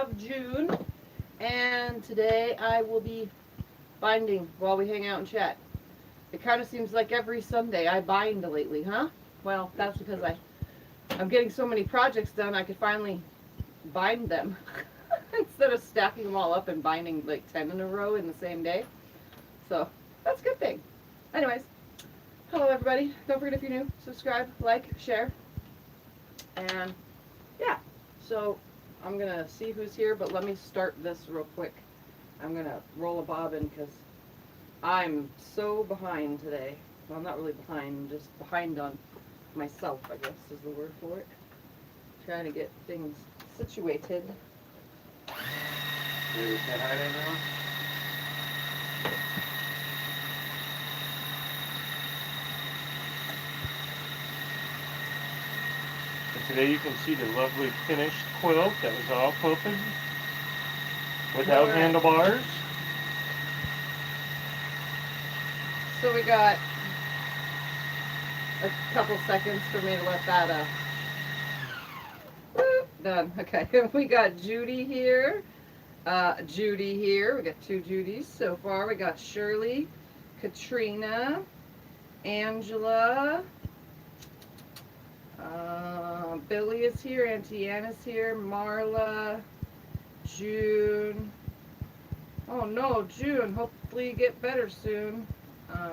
of June, and today I will be binding while we hang out and chat. It kind of seems like every Sunday I bind lately, huh? Well, that's because I'm getting so many projects done I could finally bind them instead of stacking them all up and binding like 10 in a row in the same day. So that's a good thing. Anyways, hello everybody. Don't forget, if you're new, subscribe, like, share, and yeah. So I'm gonna see who's here, but let me start this real quick. I'm gonna roll a bobbin because I'm so behind today. Well, I'm not really behind, I'm just behind on myself, I guess is the word for it. Trying to get things situated. Ready to say hi to everyone? And today you can see the lovely finished quilt that was all quilted without handlebars. So we got a couple seconds for me to let that done. Okay, we got Judy here. Judy here. We got two Judys so far. We got Shirley, Katrina, Angela, Billy is here, Auntie Anna's here, Marla, June. Oh no, June, hopefully you get better soon.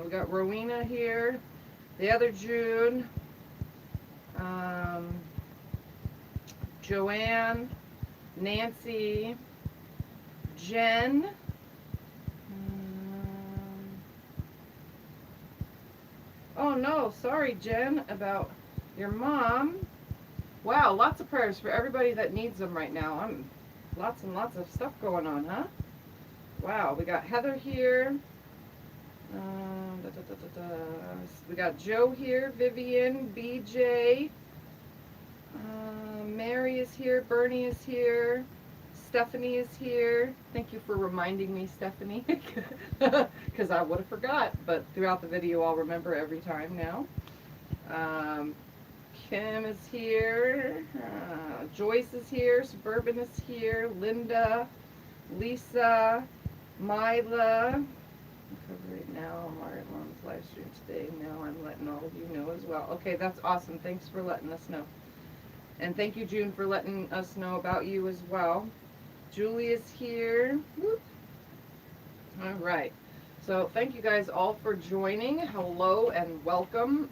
We got Rowena here, the other June, Joanne, Nancy, Jen, oh no, sorry Jen about your mom. Wow, lots of prayers for everybody that needs them right now. Lots and lots of stuff going on, huh? Wow, we got Heather here. We got Joe here, Vivian, BJ, Mary is here, Bernie is here, Stephanie is here. Thank you for reminding me, Stephanie, because I would have forgot, but throughout the video I'll remember every time now. Kim is here, Joyce is here, Suburban is here, Linda, Lisa, Mila. Right now, Marlon's live stream today. Now I'm letting all of you know as well. Okay, that's awesome. Thanks for letting us know. And thank you, June, for letting us know about you as well. Julie is here. Whoop. All right. So thank you guys all for joining. Hello and welcome.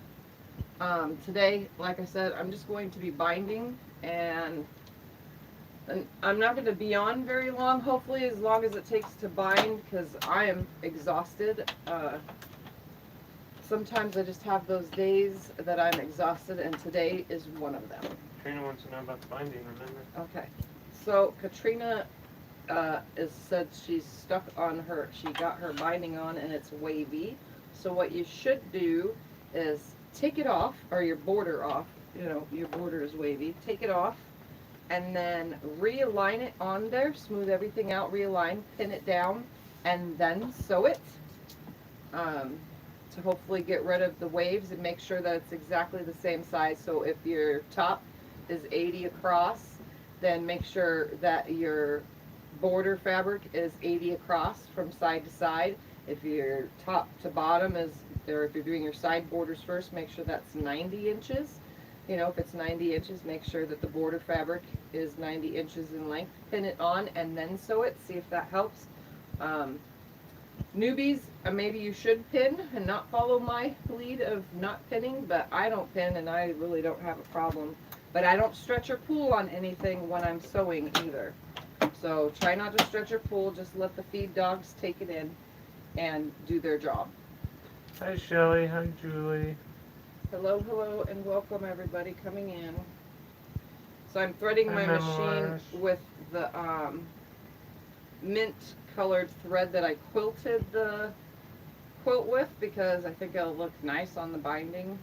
Today, like I said, I'm just going to be binding, and I'm not going to be on very long, hopefully as long as it takes to bind, because I am exhausted. Sometimes I just have those days that I'm exhausted, and today is one of them. Katrina wants to know about the binding, remember? Okay. So Katrina said she's stuck on she got her binding on and it's wavy. So what you should do is take it off, or your border off. You know, your border is wavy. Take it off, and then realign it on there, smooth everything out, realign, pin it down, and then sew it to hopefully get rid of the waves and make sure that it's exactly the same size. So if your top is 80 across, then make sure that your border fabric is 80 across from side to side. If your top to bottom is, or if you're doing your side borders first, make sure that's 90 inches. You know, if it's 90 inches, make sure that the border fabric is 90 inches in length. Pin it on and then sew it. See if that helps. Newbies, maybe you should pin and not follow my lead of not pinning, but I don't pin and I really don't have a problem. But I don't stretch or pull on anything when I'm sewing either. So try not to stretch or pull. Just let the feed dogs take it in and do their job. Hi Shelly, hi Julie. Hello, hello, and welcome everybody coming in. So I'm threading my machine with the mint colored thread that I quilted the quilt with, because I think it'll look nice on the binding.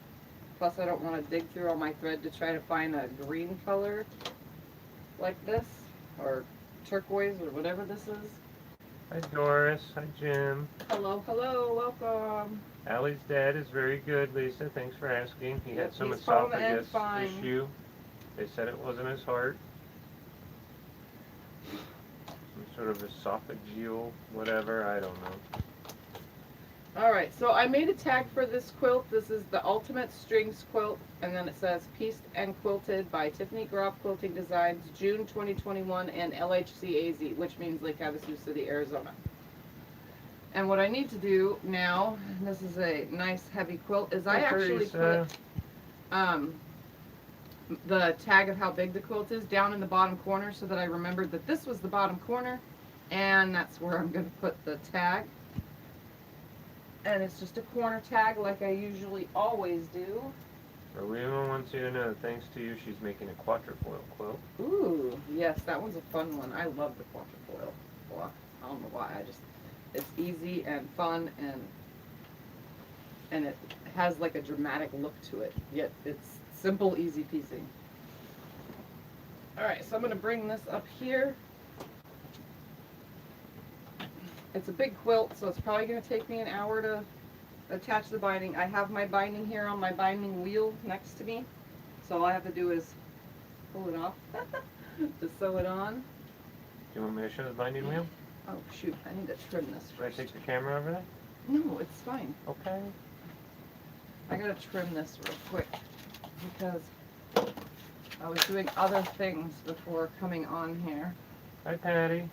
Plus I don't want to dig through all my thread to try to find a green color like this, or turquoise, or whatever this is. Hi Doris, hi Jim. Hello, hello, welcome. Allie's dad is very good, Lisa. Thanks for asking. He had some esophagus issue. They said it wasn't his heart. sort of esophageal, whatever, I don't know. Alright, so I made a tag for this quilt. This is the Ultimate Strings Quilt, and then it says Pieced and Quilted by Tiffany Groff Quilting Designs, June 2021, and LHCAZ, which means Lake Havasu City, Arizona. And what I need to do now, and this is a nice heavy quilt, is I actually put the tag of how big the quilt is down in the bottom corner so that I remembered that this was the bottom corner, and that's where I'm going to put the tag. And it's just a corner tag like I usually always do. Rowena wants you to know, thanks to you, she's making a quadruple quilt. Ooh, yes, that one's a fun one. I love the quadruple. Well, I don't know why. It's easy and fun, and it has like a dramatic look to it. Yet it's simple, easy peasy. All right, so I'm gonna bring this up here. It's a big quilt, so it's probably going to take me an hour to attach the binding. I have my binding here on my binding wheel next to me, so all I have to do is pull it off to sew it on. Do you want me to show the binding wheel? Oh shoot, I need to trim this Should I first. take the camera over there? No, it's fine. Okay. I gotta trim this real quick because I was doing other things before coming on here. Hi, Patty.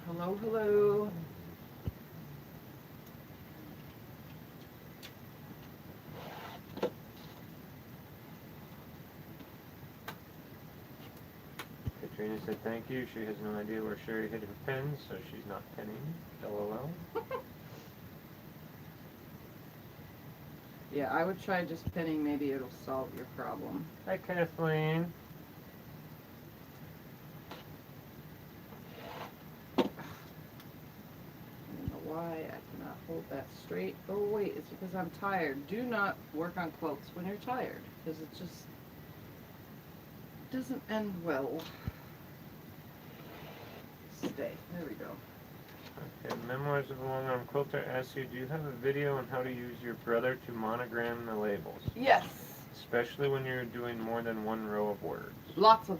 Hello, hello. Katrina said thank you. She has no idea where Sherry hid her pins, so she's not pinning. LOL. Yeah, I would try just pinning. Maybe it'll solve your problem. Hi, Kathleen. Why I cannot hold that straight. Oh wait, it's because I'm tired. Do not work on quilts when you're tired, because it just doesn't end well. Stay. There we go. Okay, Memoirs of a Long Arm Quilter asks you, do you have a video on how to use your brother to monogram the labels? Yes. Especially when you're doing more than one row of words. Lots of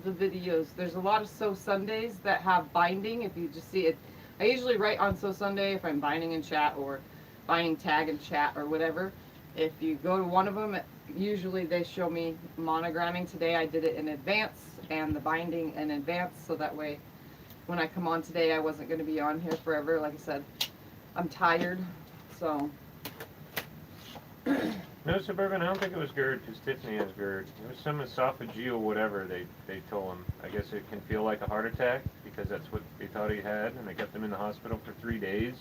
the videos. There's a lot of Sew Sundays that have binding. If you just see it, I usually write on Sew Sunday if I'm binding in chat or binding tag in chat or whatever. If you go to one of them, usually they show me monogramming. Today I did it in advance and the binding in advance, so that way when I come on today I wasn't going to be on here forever. Like I said, I'm tired, so. No, Suburban, I don't think it was GERD, because Tiffany has GERD. It was some esophageal whatever they told him. I guess it can feel like a heart attack, because that's what they thought he had, and they kept him in the hospital for 3 days.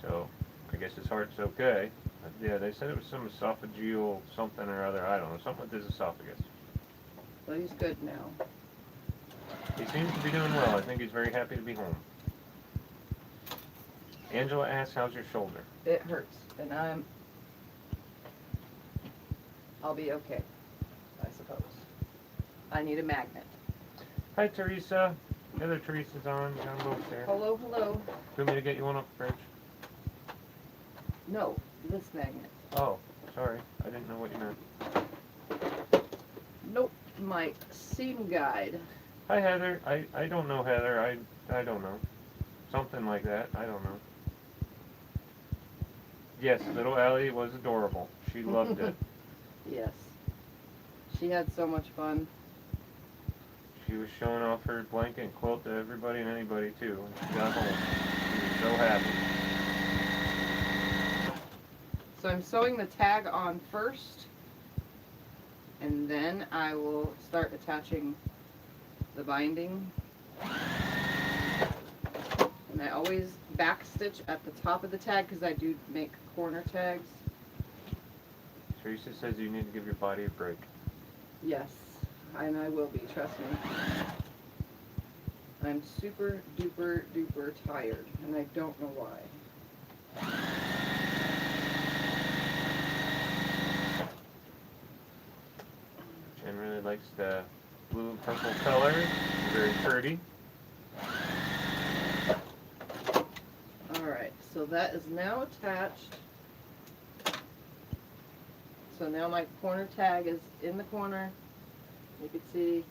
So, I guess his heart's okay. But yeah, they said it was some esophageal something or other, I don't know, something with his esophagus. Well, he's good now. He seems to be doing well. I think he's very happy to be home. Angela asks, how's your shoulder? It hurts, and I'll be okay, I suppose. I need a magnet. Hi, Teresa. The other Teresa's on. John both there. Hello, hello. Do you want me to get you one off the fridge? No, this magnet. Oh, sorry. I didn't know what you meant. Nope, my seam guide. Hi, Heather. I don't know, Heather. I don't know. Something like that. I don't know. Yes, little Ellie was adorable. She loved it. Yes. She had so much fun. She was showing off her blanket and quilt to everybody and anybody, too. When she got home, she was so happy. So I'm sewing the tag on first, and then I will start attaching the binding. And I always back stitch at the top of the tag because I do make corner tags. Teresa says you need to give your body a break. Yes, and I will be, trust me. I'm super duper duper tired, and I don't know why. Jen really likes the blue and purple color. Very pretty. Alright, so that is now attached. So now my corner tag is in the corner. You can see,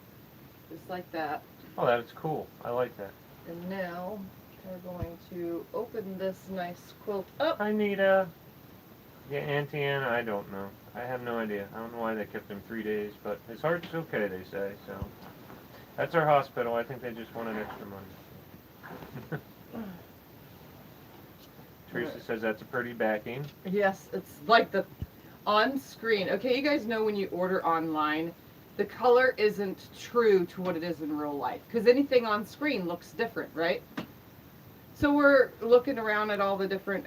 just like that. Oh, that's cool. I like that. And now we're going to open this nice quilt up. Hi, Nita. Yeah, Auntie Anna, I don't know. I have no idea. I don't know why they kept him 3 days, but his heart's okay, they say, so. That's our hospital. I think they just wanted extra money. Teresa says that's a pretty backing. Yes, it's like the on screen. Okay, you guys know when you order online, the color isn't true to what it is in real life because anything on screen looks different, right? So we're looking around at all the different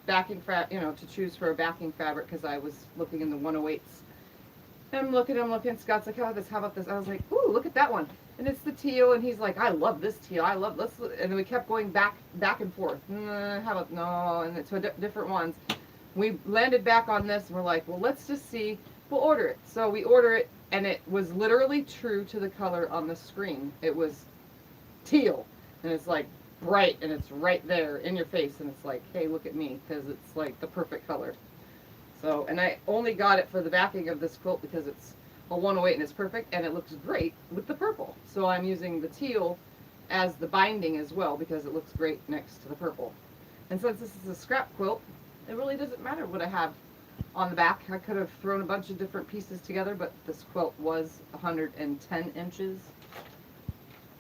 backing to choose for a backing fabric because I was looking in the 108s. And I'm looking. Scott's like, how about this? I was like, ooh, look at that one. And it's the teal, and he's like, I love this teal. I love this. And then we kept going back and forth. How about no? And it's different ones. We landed back on this, and we're like, well, let's just see. We'll order it. So we order it, and it was literally true to the color on the screen. It was teal, and it's like bright, and it's right there in your face, and it's like, hey, look at me, because it's like the perfect color. So, and I only got it for the backing of this quilt because it's a 108 and it's perfect, and it looks great with the purple. So I'm using the teal as the binding as well because it looks great next to the purple. And since this is a scrap quilt, it really doesn't matter what I have on the back. I could have thrown a bunch of different pieces together, but this quilt was 110 inches,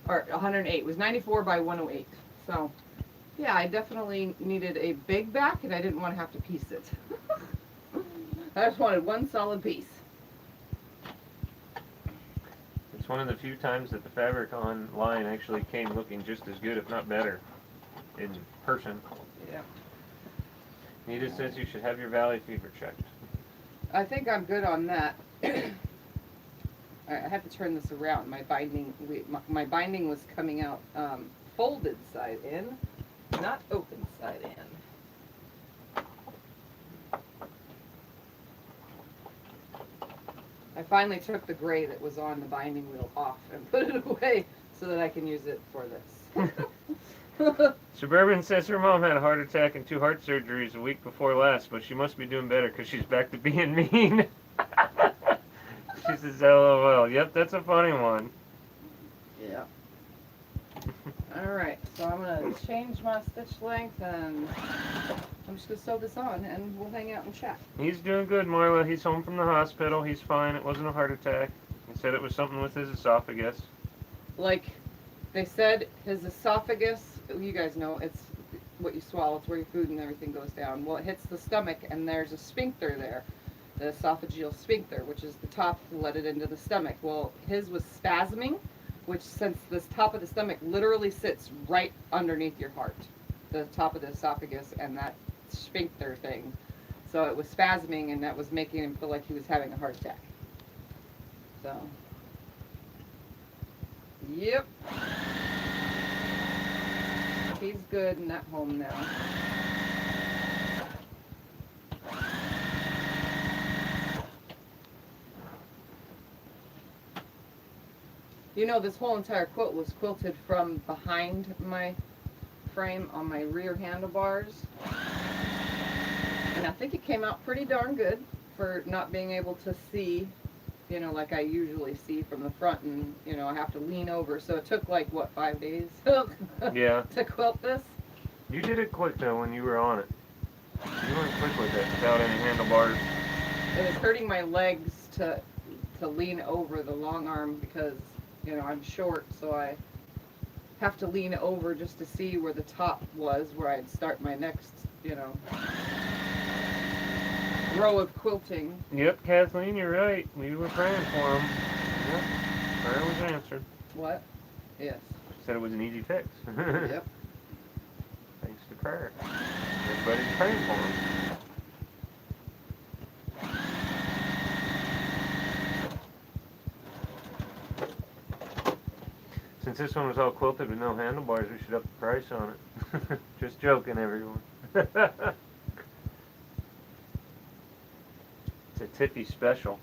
or 108. It was 94 by 108. So, yeah, I definitely needed a big back, and I didn't want to have to piece it. I just wanted one solid piece. It's one of the few times that the fabric online actually came looking just as good, if not better, in person. Yeah. Nita says you should have your valley fever checked. I think I'm good on that. I have to turn this around. My binding was coming out folded side in, not open side in. I finally took the gray that was on the binding wheel off and put it away so that I can use it for this. Suburban says her mom had a heart attack and 2 heart surgeries a week before last, but she must be doing better because she's back to being mean. She says, LOL. Yep, that's a funny one. Yeah. Alright, so I'm going to change my stitch length and I'm just going to sew this on and we'll hang out and chat. He's doing good, Moira. He's home from the hospital. He's fine. It wasn't a heart attack. He said it was something with his esophagus. Like they said, his esophagus, you guys know, it's what you swallow. It's where your food and everything goes down. Well, it hits the stomach and there's a sphincter there. The esophageal sphincter, which is the top to let it into the stomach. Well, his was spasming, which since this top of the stomach literally sits right underneath your heart, the top of the esophagus and that sphincter thing. So it was spasming and that was making him feel like he was having a heart attack. So, yep. He's good and at home now. You know, this whole entire quilt was quilted from behind my frame on my rear handlebars. And I think it came out pretty darn good for not being able to see, you know, like I usually see from the front, and, you know, I have to lean over. So it took like, what, 5 days Yeah. to quilt this? You did it quick, though, when you were on it. You went quick with it without any handlebars. It was hurting my legs to lean over the long arm because, you know, I'm short, so I have to lean over just to see where the top was, where I'd start my next, you know, row of quilting. Yep, Kathleen, you're right. We were praying for him. Yep, prayer was answered. What? Yes. She said it was an easy fix. Yep. Thanks to prayer. Everybody's praying for him. Since this one was all quilted with no handlebars, we should up the price on it. Just joking, everyone. It's a Tiffy special.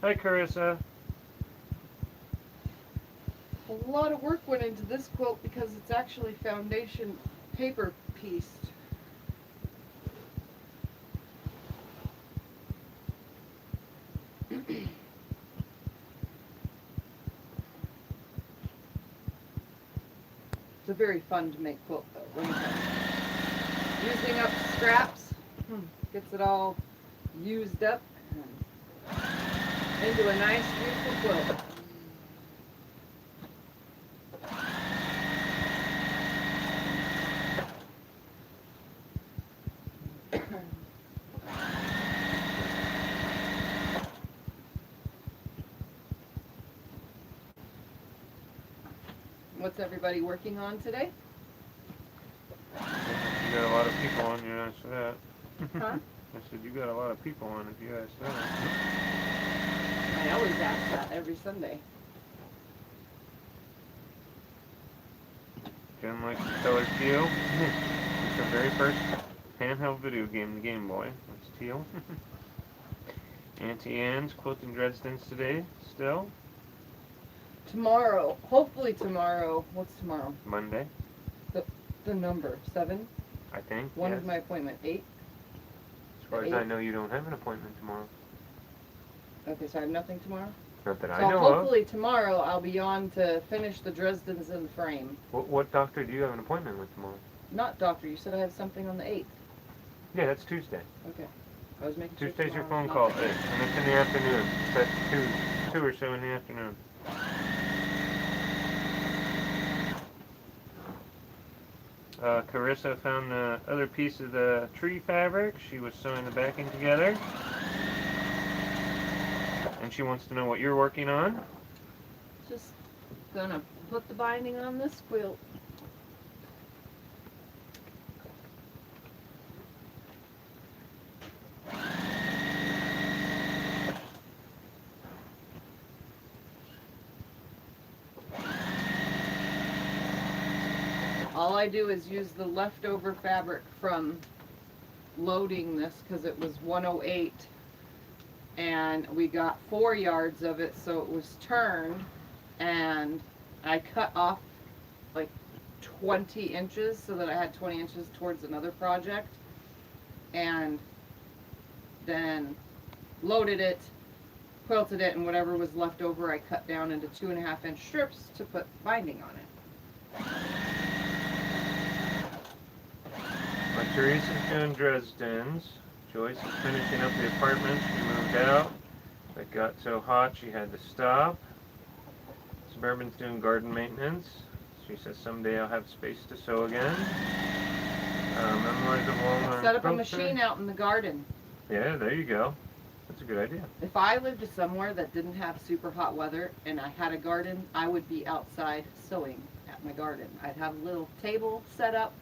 Hi, Carissa. A lot of work went into this quilt because it's actually foundation paper pieced. a very fun to make quilt though. When you're using up scraps, gets it all used up and into a nice, beautiful quilt. What's everybody working on today? You got a lot of people on, you asked that. Huh? I said, you got a lot of people on if you asked that. I always ask that every Sunday. Jen likes the color teal. It's her very first handheld video game, the Game Boy. It's teal. Auntie Anne's quilting Dresden's today, still. Tomorrow, hopefully tomorrow. What's tomorrow? Monday, The number 7. I think. When yes. is my appointment? 8. As far as I know, you don't have an appointment tomorrow. Okay, so I have nothing tomorrow. Not that I So know hopefully tomorrow I'll be on to finish the Dresden's in the frame. of. What doctor do you have an appointment with tomorrow? Not doctor. You said I have something on the 8th. Yeah, that's Tuesday. Okay. I was making sure Tuesday's your tomorrow phone was call not- day, and it's in the afternoon. It's at 2 or so in the afternoon. Carissa found the other piece of the tree fabric. She was sewing the backing together. And she wants to know what you're working on. Just gonna put the binding on this quilt. All I do is use the leftover fabric from loading this because it was 108 and we got 4 yards of it, so it was turned, and I cut off like 20 inches so that I had 20 inches towards another project, and then loaded it, quilted it, and whatever was left over I cut down into 2.5-inch strips to put binding on it. Teresa's doing Dresden's. Joyce is finishing up the apartment. She moved out. It got so hot she had to stop. Suburban's doing garden maintenance. She says someday I'll have space to sew again. Memoirs of Walnut Set up a Quilter. machine out in the garden. Yeah, there you go. That's a good idea. If I lived somewhere that didn't have super hot weather and I had a garden, I would be outside sewing at my garden. I'd have a little table set up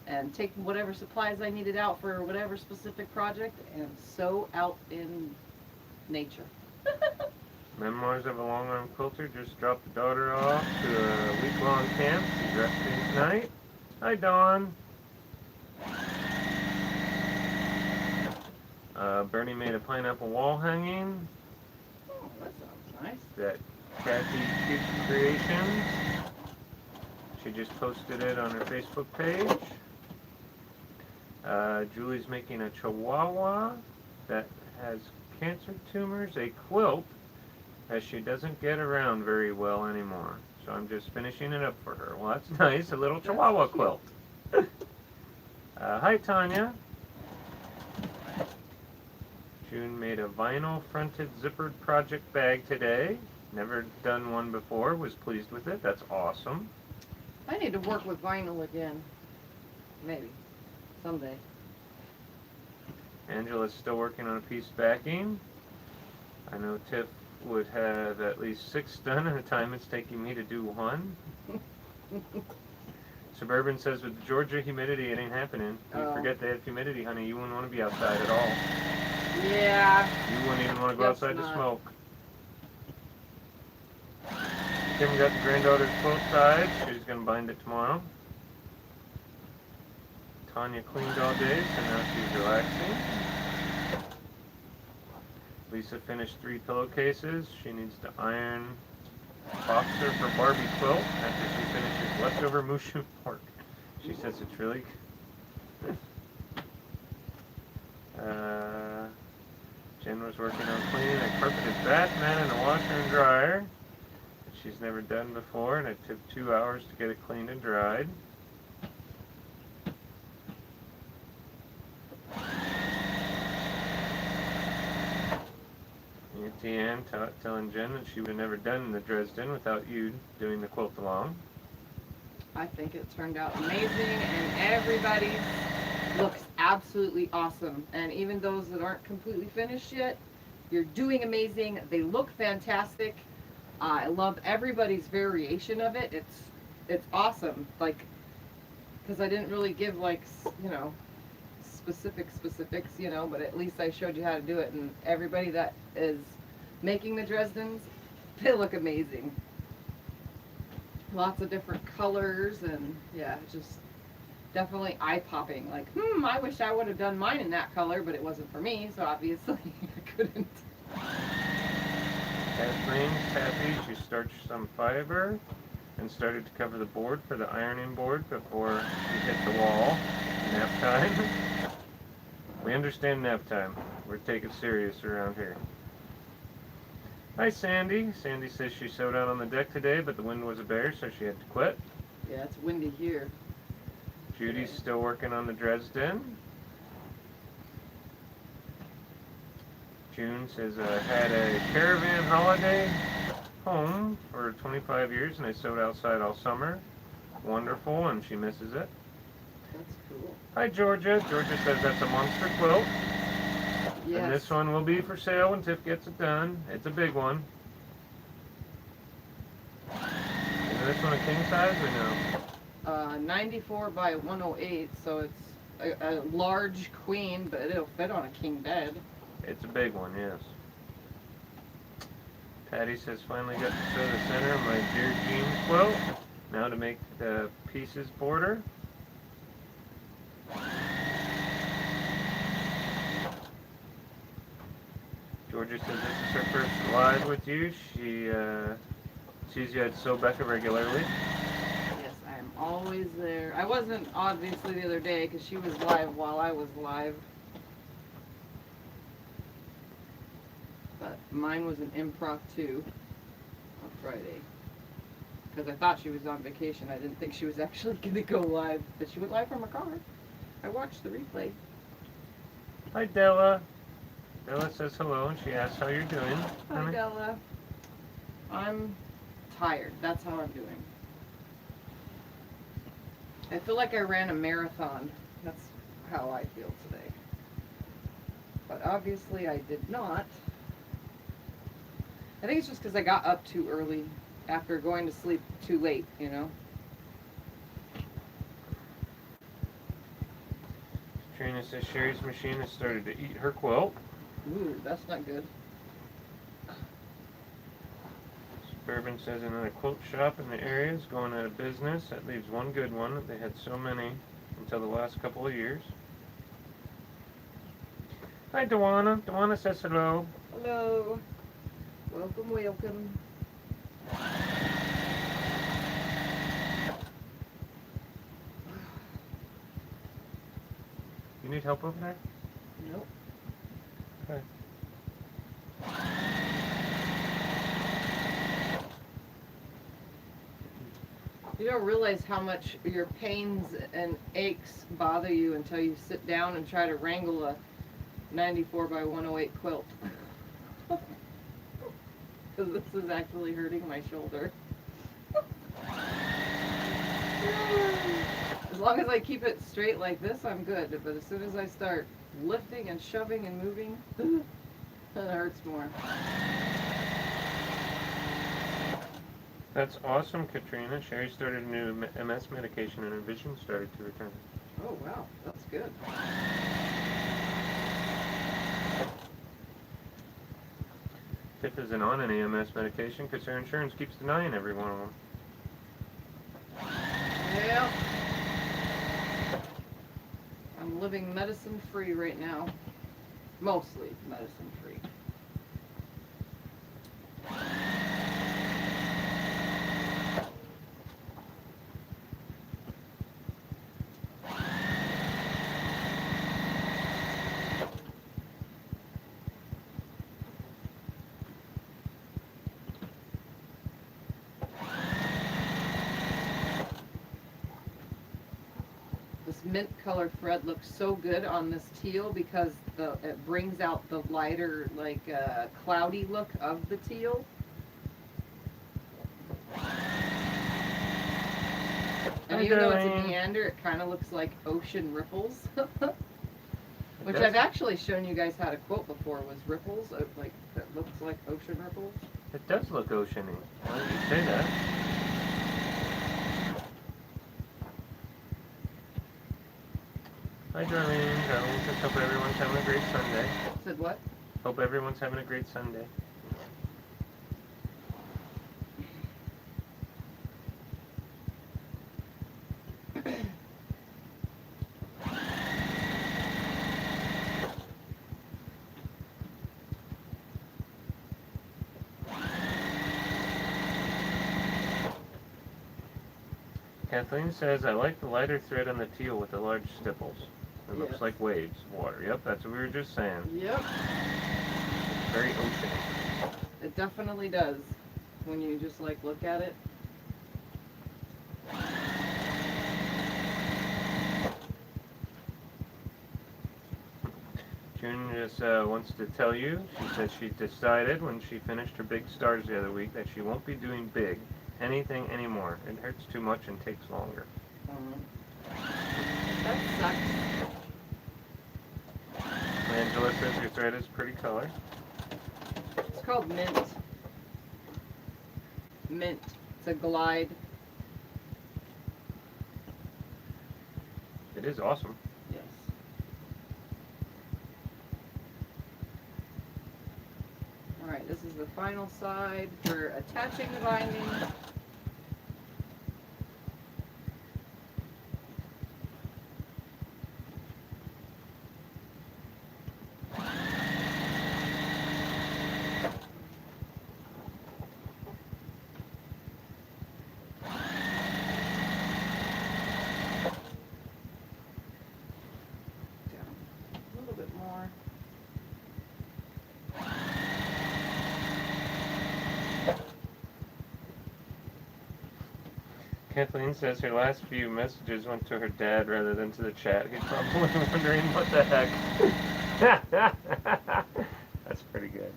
and take whatever supplies I needed out for whatever specific project and sew out in nature. Memoirs of a Long-Arm Quilter just dropped the daughter off to a week-long camp. She's resting tonight. Hi, Dawn. Bernie made a pineapple wall hanging. Oh, that sounds nice. That Kathy Cute Creations. She just posted it on her Facebook page. Julie's making a chihuahua that has cancer tumors, a quilt, as she doesn't get around very well anymore. So I'm just finishing it up for her. Well, that's nice, a little chihuahua quilt. Hi, Tanya. June made a vinyl fronted zippered project bag today. Never done one before, was pleased with it. That's awesome. I need to work with vinyl again. Maybe. Someday. Angela's still working on a piece backing. I know Tiff would have at least 6 done at a time. It's taking me to do 1. Suburban says with the Georgia humidity, it ain't happening. You forget they have humidity, honey. You wouldn't want to be outside at all. Yeah. You wouldn't even want to go Guess outside not. to smoke. Kim got the granddaughter's quilt tied. She's going to bind it tomorrow. Tanya cleaned all day, so now she's relaxing. Lisa finished 3 pillowcases. She needs to iron boxer for Barbie quilt after she finishes leftover mushu pork. She says it's really good. Jen was working on cleaning a carpeted bath mat in the washer and dryer. she's never done before, and it took 2 hours to get it cleaned and dried. Auntie Ann telling Jen that she would have never done the Dresden without you doing the quilt along. I think it turned out amazing, and everybody looks absolutely awesome. And even those that aren't completely finished yet, you're doing amazing. They look fantastic. I love everybody's variation of it. It's awesome. Like, because I didn't really give, like, you know, specifics, you know, but at least I showed you how to do it. And everybody that is making the Dresdens, they look amazing. Lots of different colors, and yeah, just definitely eye-popping. Like, I wish I would have done mine in that color, but it wasn't for me, so obviously I couldn't. Kathleen's happy she starched some fiber and started to cover the board for the ironing board before she hit the wall. Nap time. We understand nap time. We're taking it serious around here. Hi, Sandy. Sandy says she sewed out on the deck today, but the wind was a bear, so she had to quit. Yeah, it's windy here. Judy's still working on the Dresden. June says, I had a caravan holiday home for 25 years, and I sewed outside all summer. Wonderful, and she misses it. That's cool. Hi, Georgia. Georgia says that's a monster quilt. Yes. And this one will be for sale when Tiff gets it done. It's a big one. Is this one a king size or no? 94 by 108, so it's a large queen, but it'll fit on a king bed. It's a big one, yes. Patty says finally got to sew the center of my Dear Jean quilt. Now to make the pieces border. Georgia says this is her first live with you. She sees you at Sew Becca regularly. Yes, I am always there. I wasn't obviously the other day because she was live while I was live. But mine was an impromptu on Friday. Because I thought she was on vacation. I didn't think she was actually going to go live. But she went live from her car. I watched the replay. Hi, Della. Della says hello, and she asks how you're doing. Hi, honey. Della. I'm tired. That's how I'm doing. I feel like I ran a marathon. That's how I feel today. But obviously I did not. I think it's just because I got up too early after going to sleep too late, you know? Trina says Sherry's machine has started to eat her quilt. Ooh, that's not good. Suburban says another quilt shop in the area is going out of business. That leaves one good one. They had so many until the last couple of years. Hi, Dewana. Dewana says hello. Hello. Welcome, welcome. You need help over there? Nope. Okay. You don't realize how much your pains and aches bother you until you sit down and try to wrangle a 94 by 108 quilt. Because this is actually hurting my shoulder. As long as I keep it straight like this, I'm good. But as soon as I start lifting and shoving and moving, it hurts more. That's awesome, Katrina. Sherry started a new MS medication and her vision started to return. Oh, wow. That's good. Tiff isn't on any MS medication because her insurance keeps denying every one of them. Yeah. I'm living medicine free right now. Mostly medicine free. mint color thread looks so good on this teal because it brings out the lighter, like, cloudy look of the teal. And even though it's a meander, it kind of looks like ocean ripples. Which I've actually shown you guys how to quilt before, was ripples, like, that looks like ocean ripples. It does look oceany. Why did you say that? Hi, Darlene. Darlene says, hope everyone's having a great Sunday. Said what? Hope everyone's having a great Sunday. Kathleen says, I like the lighter thread on the teal with the large stipples. It looks like waves of water. Yep, that's what we were just saying. Yep. Very oceany. It definitely does when you just, like, look at it. June just wants to tell you, she said she decided when she finished her big stars the other week that she won't be doing big anything anymore. It hurts too much and takes longer. That sucks. Angela says your thread is pretty color. It's called mint. Mint. It's a glide. It is awesome. Yes. Alright, this is the final side for attaching the binding. Kathleen says her last few messages went to her dad rather than to the chat. He's probably wondering what the heck. That's pretty good.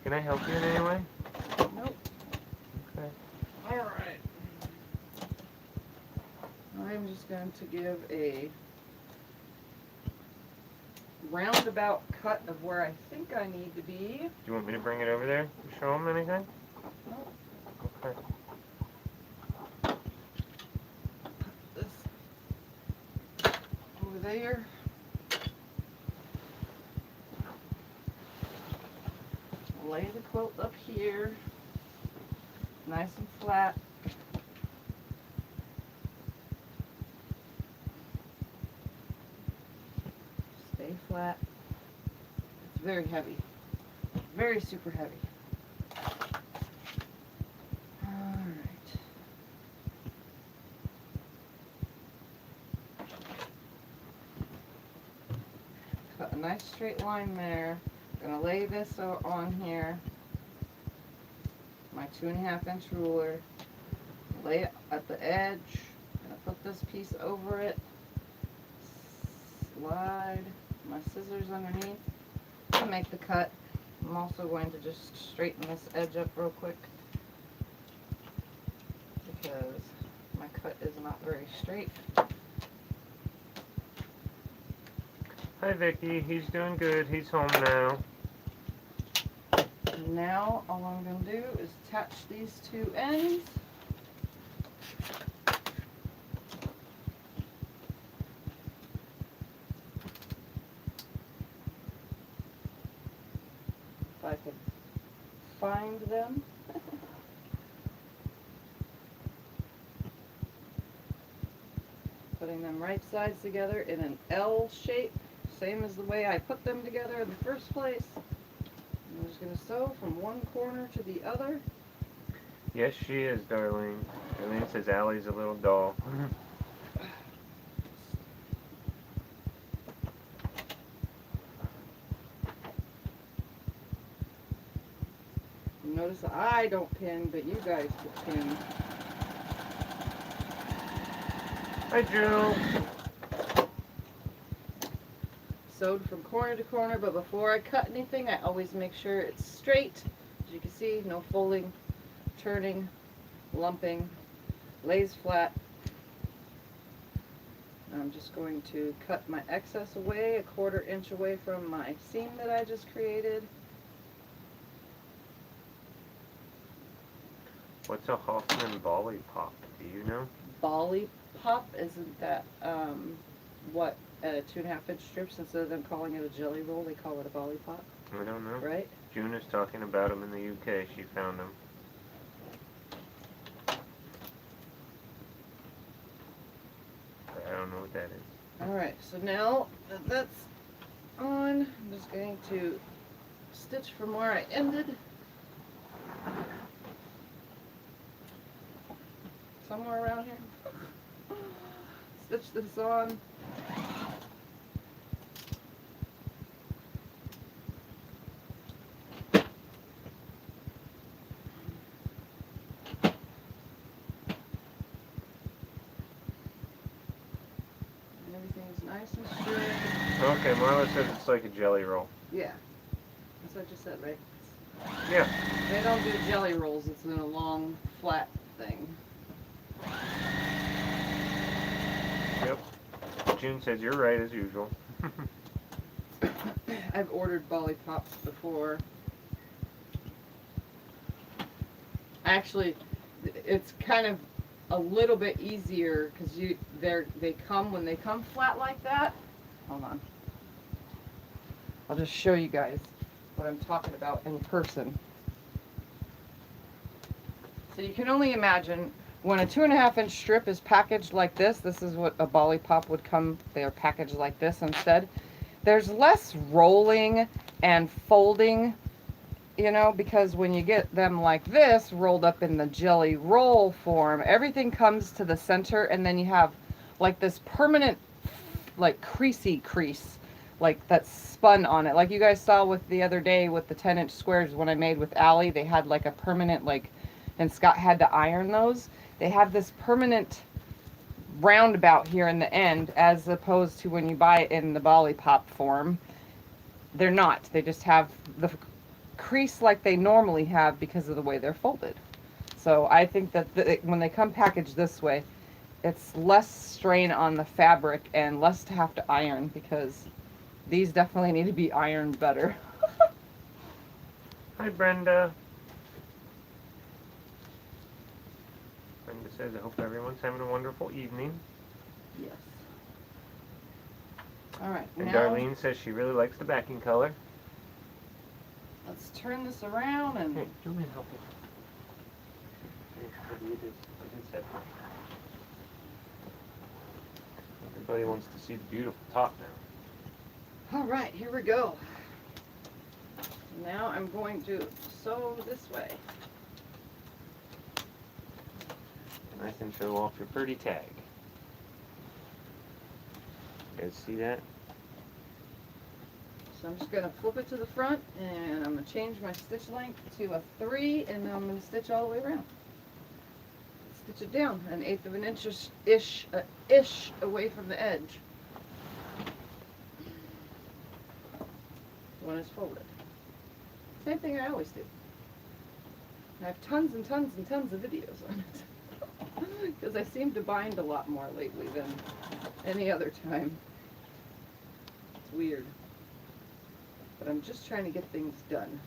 Can I help you in any way? Nope. Okay. Alright. I'm just going to give a roundabout cut of where I think I need to be. Do you want me to bring it over there? Show them anything? Nope. Okay. This over there. Lay the quilt up here, nice and flat. Stay flat. It's very heavy, very super heavy. Alright. Cut a nice straight line there. Gonna lay this on here, my 2.5 inch ruler, lay it at the edge, gonna put this piece over it, slide my scissors underneath to make the cut. I'm also going to just straighten this edge up real quick because my cut is not very straight. Hi Vicky, he's doing good. He's home now. Now all I'm going to do is attach these two ends. If I could find them. Putting them right sides together in an L shape, same as the way I put them together in the first place. I'm just going to sew from one corner to the other. Yes, she is, Darlene. Darlene says Allie's a little doll. Notice I don't pin, but you guys can pin. Hi, Drew. Sewed from corner to corner, but before I cut anything, I always make sure it's straight. As you can see, no folding, turning, lumping, lays flat. I'm just going to cut my excess away, 1/4 inch away from my seam that I just created. What's a Hoffman volley pop? Do you know? Volley pop, isn't that what 2.5 inch strips? Instead of them calling it a jelly roll, they call it a volley pop, I don't know. right? June is talking about them in the UK. She found them. But I don't know what that is. Alright, so now that that's on, I'm just going to stitch from where I ended. Somewhere around here. Stitch this on. Everything's nice and straight. Okay, Marla says it's like a jelly roll. Yeah. That's what I just said, right? Yeah. They don't do jelly rolls, it's in a long, flat thing. Yep. June says you're right as usual. I've ordered volley pops before. Actually, it's kind of a little bit easier because when they come flat like that. Hold on. I'll just show you guys what I'm talking about in person. So you can only imagine when a 2.5 inch strip is packaged like this. This is what a volley pop would come. They are packaged like this instead. There's less rolling and folding, you know, because when you get them like this rolled up in the jelly roll form, everything comes to the center and then you have like this permanent like creasy crease like that's spun on it, like you guys saw with the other day with the 10 inch squares when I made with Allie. They had like a permanent, like, and Scott had to iron those. They have this permanent roundabout here in the end, as opposed to when you buy it in the volley pop form. They're not. They just have the crease like they normally have because of the way they're folded. So I think that when they come packaged this way, it's less strain on the fabric and less to have to iron, because these definitely need to be ironed better. Hi, Brenda. Brenda says, I hope everyone's having a wonderful evening. Yes. Alright, And now Darlene says she really likes the backing color. let's turn this around and Hey, come in, help me. It is that. Everybody wants to see the beautiful top now. alright, here we go. Now I'm going to sew this way. Nice and show off your pretty tag. You guys see that? So I'm just going to flip it to the front, and I'm going to change my stitch length to a 3, and then I'm going to stitch all the way around. Stitch it down 1/8 of an inch ish away from the edge when it's folded. Same thing I always do. I have tons and tons and tons of videos on it because I seem to bind a lot more lately than any other time. It's weird. But I'm just trying to get things done.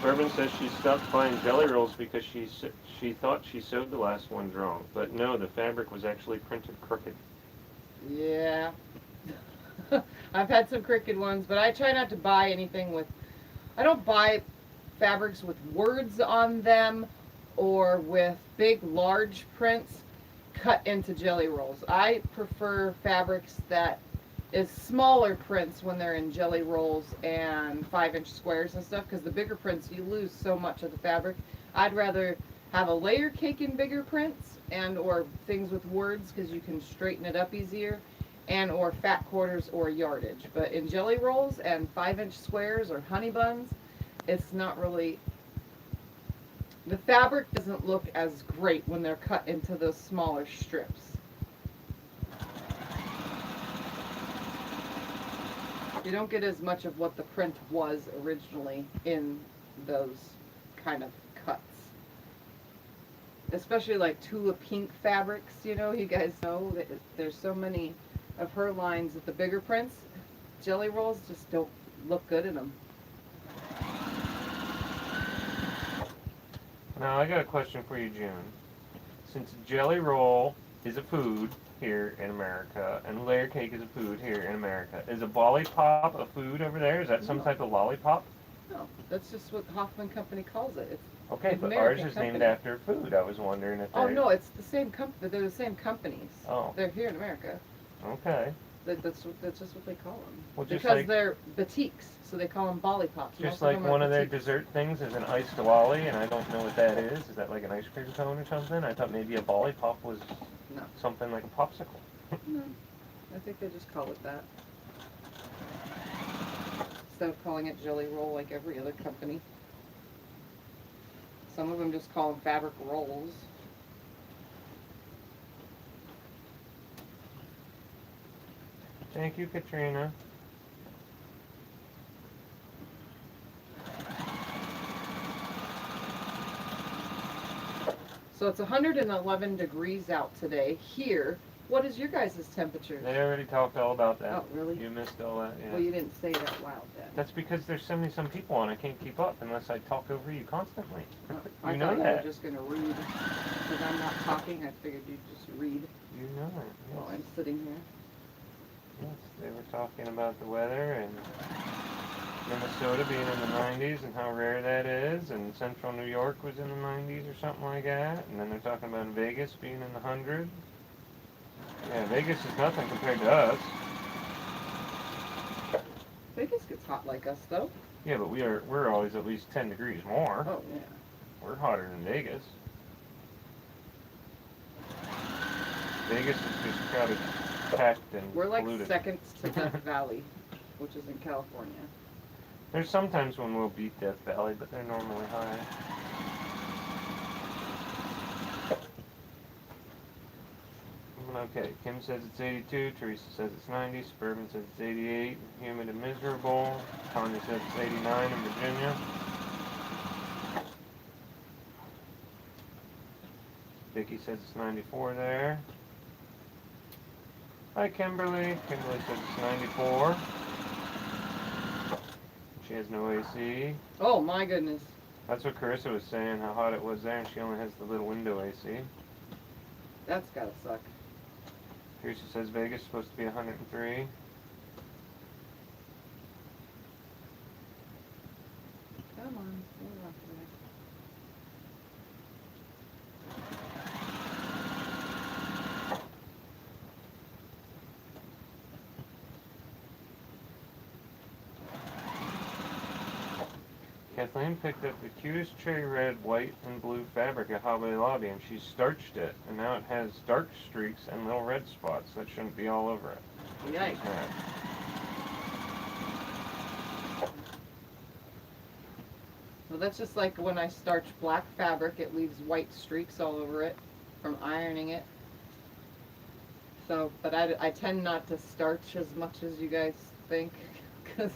Urban says she stopped buying jelly rolls because she thought she sewed the last ones wrong. But no, the fabric was actually printed crooked. Yeah. I've had some crooked ones, but I try not to buy anything with... I don't buy fabrics with words on them or with big, large prints cut into jelly rolls. I prefer fabrics that is smaller prints when they're in jelly rolls and 5 inch squares and stuff, because the bigger prints you lose so much of the fabric. I'd rather have a layer cake in bigger prints and or things with words because you can straighten it up easier, and or fat quarters or yardage. But in jelly rolls and 5-inch squares or honey buns, it's not really, the fabric doesn't look as great when they're cut into those smaller strips. You don't get as much of what the print was originally in those kind of cuts. Especially like Tula Pink fabrics, you know, you guys know that there's so many of her lines with the bigger prints. Jelly rolls just don't look good in them. Now I got a question for you, June. Since jelly roll is a food here in America and layer cake is a food here in America, is a lollipop a food over there? Is that some No. type of lollipop? No, that's just what Hoffman Company calls it. It's Okay, but American ours is named company. after food. I was wondering if Oh they're... no, it's the same company. They're the same companies. Oh. They're here in America. Okay. That's just what they call them. Well, just because like- they're boutiques, so they call them bollipops. Just Most like them are one of their boutiques. dessert things is an iced lolly, and I don't know what that is. Is that like an ice cream cone or something? I thought maybe a lollipop was No. something like a popsicle. No, I think they just call it that. Instead of calling it jelly roll like every other company. Some of them just call them fabric rolls. Thank you, Katrina. So it's 111 degrees out today. Here, what is your guys' temperature? They already talked all about that. Oh, really? You missed all that, yeah. Well, you didn't say that loud then. That's because there's 70-some people on. I can't keep up unless I talk over you constantly. I You know thought you that. were just going to read. Because I'm not talking, I figured you'd just read You know it. while Yes. I'm sitting here. Yes, they were talking about the weather and Minnesota being in the 90s and how rare that is, and central New York was in the 90s or something like that, and then they're talking about Vegas being in the 100s. Yeah, Vegas is nothing compared to us. Vegas gets hot like us, though. Yeah, but we're always at least 10 degrees more. Oh, yeah. We're hotter than Vegas. Vegas is just crowded, packed, and We're like polluted. second to Death Valley, which is in California. There's sometimes when we'll beat Death Valley, but they're normally high. Okay, Kim says it's 82, Teresa says it's 90, Suburban says it's 88, humid and miserable, Tanya says it's 89 in Virginia. Vicky says it's 94 there. Hi Kimberly. Kimberly says it's 94. She has no AC. Oh, my goodness. That's what Carissa was saying, how hot it was there, and she only has the little window AC. That's gotta suck. Teresa says Vegas is supposed to be 103. Come on. We're off today. Kathleen picked up the cutest cherry red, white, and blue fabric at Hobby Lobby, and she starched it, and now it has dark streaks and little red spots that shouldn't be all over it. Yikes. Yeah. Well, that's just like when I starch black fabric, it leaves white streaks all over it from ironing it. So, but I tend not to starch as much as you guys think, because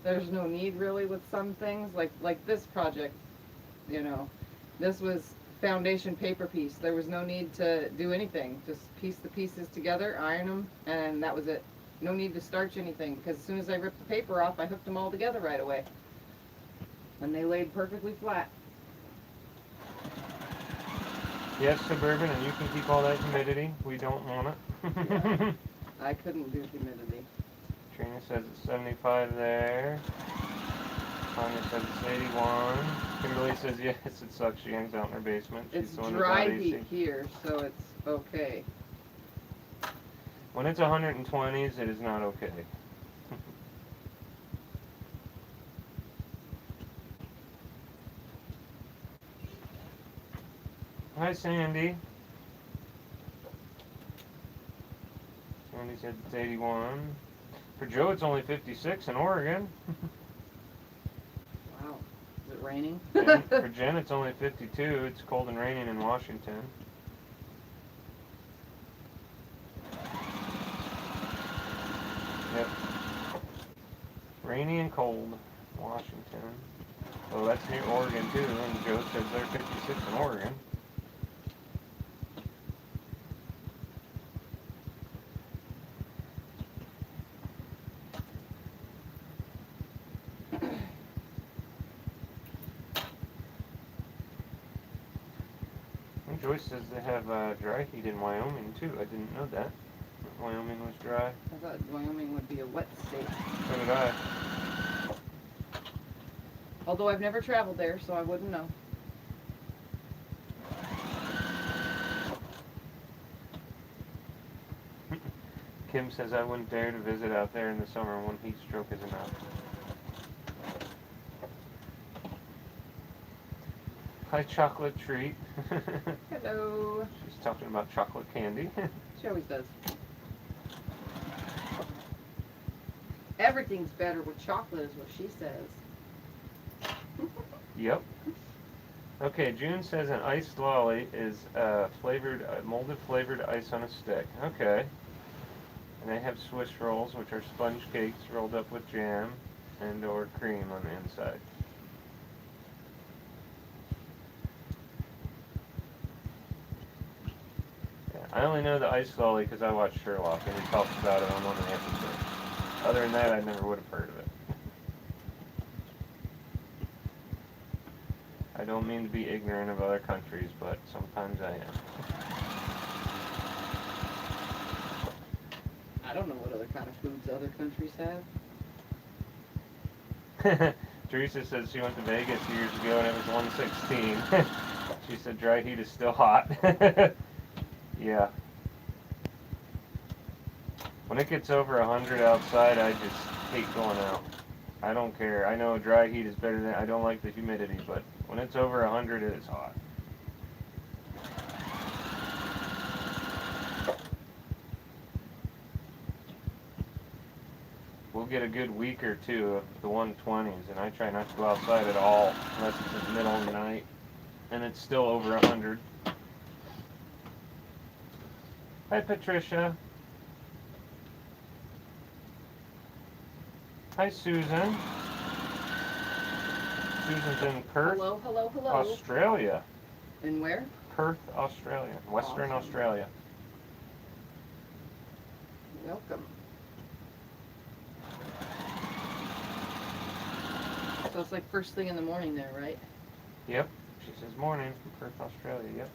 there's no need really with some things. Like this project, you know, this was foundation paper piece. There was no need to do anything. Just piece the pieces together, iron them, and that was it. No need to starch anything, because as soon as I ripped the paper off, I hooked them all together right away. And they laid perfectly flat. Yes, Suburban, and you can keep all that humidity. We don't want it. Yeah. I couldn't do humidity. Trina says it's 75 there. Tanya says it's 81. Kimberly says yes, it sucks. She hangs out in her basement. She's It's the one dry without AC. heat here, so it's okay. When it's 120s, it is not okay. Hi, Sandy. Sandy said it's 81. For Joe, it's only 56 in Oregon. Wow. Is it raining? For Jen, it's only 52. It's cold and raining in Washington. Yep. Rainy and cold, Washington. Well, that's near Oregon too, and Joe says they're 56 in Oregon. And Joyce says they have dry heat in Wyoming too. I didn't know that. Wyoming was dry. I thought Wyoming would be a wet state. So did I. Although I've never traveled there, so I wouldn't know. Kim says I wouldn't dare to visit out there in the summer. One heat stroke is enough. Hi, chocolate treat. Hello. She's talking about chocolate candy. She always does. Everything's better with chocolate is what she says. Yep. Okay, June says an iced lolly is flavored, molded flavored ice on a stick. Okay. And they have Swiss rolls, which are sponge cakes rolled up with jam and or cream on the inside. Yeah, I only know the iced lolly because I watched Sherlock and he talks about it on one of the episodes. Other than that, I never would have heard of it. I don't mean to be ignorant of other countries, but sometimes I am. I don't know what other kind of foods other countries have. Teresa says she went to Vegas years ago and it was 116. She said dry heat is still hot. Yeah. When it gets over 100 outside, I just hate going out. I don't care. I know dry heat is better than, I don't like the humidity, but when it's over 100, it is hot. We'll get a good week or two of the 120s, and I try not to go outside at all unless it's in the middle of the night, and it's still over 100. Hi, Patricia. Hi, Susan. Susan's in Perth, Hello, hello, hello. Australia. And where? Perth, Australia. Western Awesome. Australia. Welcome. So it's like first thing in the morning there, right? Yep. She says morning from Perth, Australia. Yep.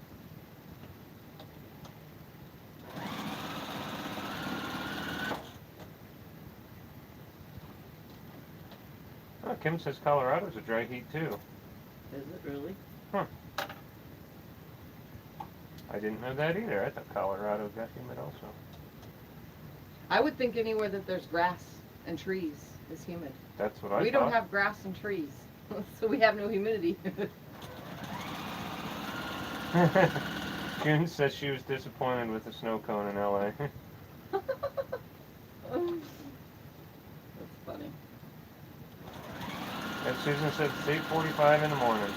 Oh, Kim says Colorado's a dry heat too. Is it really? Huh. I didn't know that either. I thought Colorado got humid also. I would think anywhere that there's grass and trees is humid. That's what I We thought. don't have grass and trees, so we have no humidity. June says she was disappointed with the snow cone in LA. That's funny. And Susan said it's 8:45 in the morning.